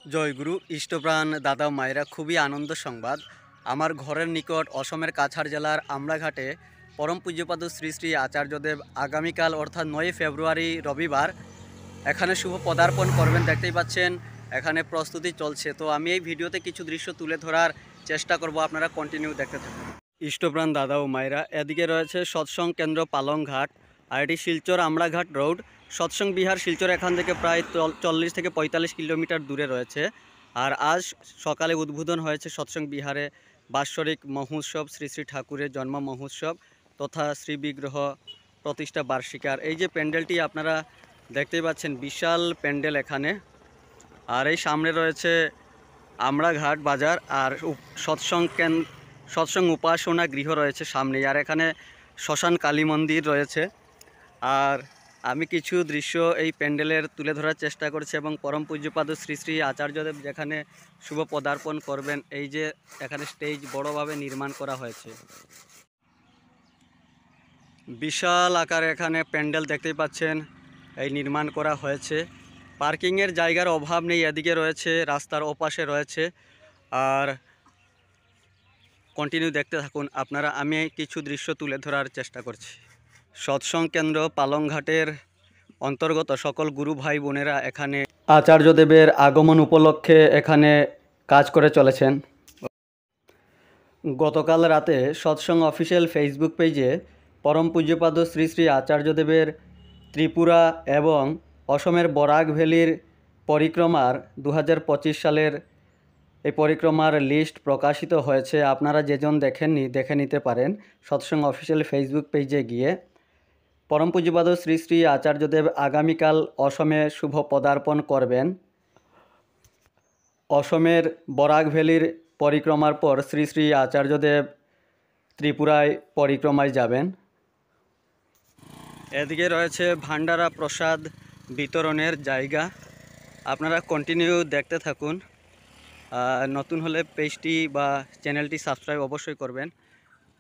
জয়গুরু ইষ্টপ্রাণ দাদা মায়েরা, খুবই আনন্দ সংবাদ। আমার ঘরের নিকট অসমের কাছাড় জেলার আমরাঘাটে পরম পূজ্যপাদ শ্রী শ্রী আচার্যদেব আগামীকাল অর্থাৎ 9 ফেব্রুয়ারি রবিবার এখানে শুভ পদার্পণ করবেন। দেখতেই পাচ্ছেন এখানে প্রস্তুতি চলছে। তো আমি এই ভিডিওতে কিছু দৃশ্য তুলে ধরার চেষ্টা করব, আপনারা কন্টিনিউ দেখতে থাকুন। ইষ্টপ্রাণ দাদা ও মায়েরা, এদিকে রয়েছে সৎসঙ্গ কেন্দ্র পালংঘাট, আর এটি শিলচর আমরাঘাট রোড। সৎসঙ্গ বিহার শিলচর এখান থেকে প্রায় 40 থেকে 45 কিলোমিটার দূরে রয়েছে। আর আজ সকালে উদ্বোধন হয়েছে সৎসঙ্গ বিহারে বাৎসরিক মহোৎসব, শ্রী শ্রী ঠাকুরের জন্ম মহোৎসব তথা শ্রী বিগ্রহ প্রতিষ্ঠা বার্ষিকী। আর এই যে প্যান্ডেলটি আপনারা দেখতেই পাচ্ছেন, বিশাল প্যান্ডেল এখানে। আর এই সামনে রয়েছে আমরাঘাট বাজার, আর সৎসঙ্গ উপাসনা গৃহ রয়েছে সামনেই। আর এখানে শ্মশান কালী মন্দির রয়েছে। আর আমি কিছু দৃশ্য এই প্যান্ডেলের তুলে ধরার চেষ্টা করছি, এবং পরম পূজ্যপাদ শ্রী শ্রী আচার্যদেব যেখানে শুভ পদার্পণ করবেন, এই যে এখানে স্টেজ বড়ভাবে নির্মাণ করা হয়েছে। বিশাল আকারে এখানে প্যান্ডেল দেখতেই পাচ্ছেন এই নির্মাণ করা হয়েছে। পার্কিংয়ের জায়গার অভাব নেই, এদিকে রয়েছে, রাস্তার ওপাশে রয়েছে। আর কন্টিনিউ দেখতে থাকুন আপনারা, আমি কিছু দৃশ্য তুলে ধরার চেষ্টা করছি। সৎসঙ্গ কেন্দ্র পালংঘাটের অন্তর্গত সকল গুরু ভাই বোনেরা এখানে আচার্যদেবের আগমন উপলক্ষে এখানে কাজ করে চলেছেন। গতকাল রাতে সৎসঙ্গ অফিসিয়াল ফেসবুক পেজে পরম পূজ্যপাদ শ্রী শ্রী আচার্যদেবের ত্রিপুরা এবং অসমের বরাক ভ্যালির পরিক্রমার 2025 সালের এই পরিক্রমার লিস্ট প্রকাশিত হয়েছে। আপনারা যেজন দেখেননি দেখে নিতে পারেন সৎসঙ্গ অফিসিয়াল ফেসবুক পেজে গিয়ে। পরম পূজ্যপাদ শ্রী শ্রী আচার্যদেব আগামীকাল অসমে শুভ পদার্পণ করবেন। অসমের বরাক ভ্যালির পরিক্রমার পর শ্রী শ্রী আচার্যদেব ত্রিপুরায় পরিক্রমায় যাবেন। এদিকে রয়েছে ভান্ডারা প্রসাদ বিতরণের জায়গা, আপনারা কন্টিনিউ দেখতে থাকুন। নতুন হলে পেজটি বা চ্যানেলটি সাবস্ক্রাইব অবশ্যই করবেন,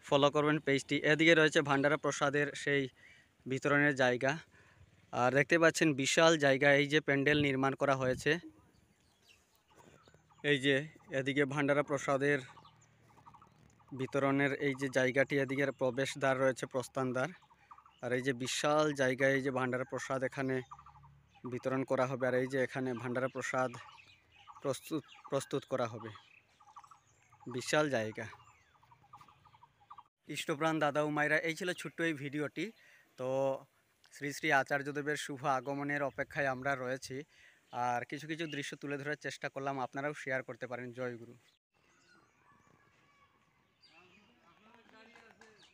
ফলো করবেন পেজটি। এদিকে রয়েছে ভান্ডারা প্রসাদের সেই বিতরণের জায়গা। আর দেখতে পাচ্ছেন বিশাল জায়গা, এই যে প্যান্ডেল নির্মাণ করা হয়েছে। এই যে এদিকে ভান্ডারা প্রসাদের বিতরণের এই যে জায়গাটি, এদিকে প্রবেশদ্বার রয়েছে, প্রস্থানদ্বার। আর এই যে বিশাল জায়গায় এই যে ভান্ডারা প্রসাদ এখানে বিতরণ করা হবে। আর এই যে এখানে ভান্ডারা প্রসাদ প্রস্তুত করা হবে, বিশাল জায়গা। ইষ্টপ্রাণ দাদা ও মায়েরা, এই ছিল ছোট্ট এই ভিডিওটি। তো শ্রী শ্রী আচার্যদেবের শুভ আগমনের অপেক্ষায় আমরা রয়েছি। আর কিছু কিছু দৃশ্য তুলে ধরার চেষ্টা করলাম, আপনারাও শেয়ার করতে পারেন। জয় গুরু।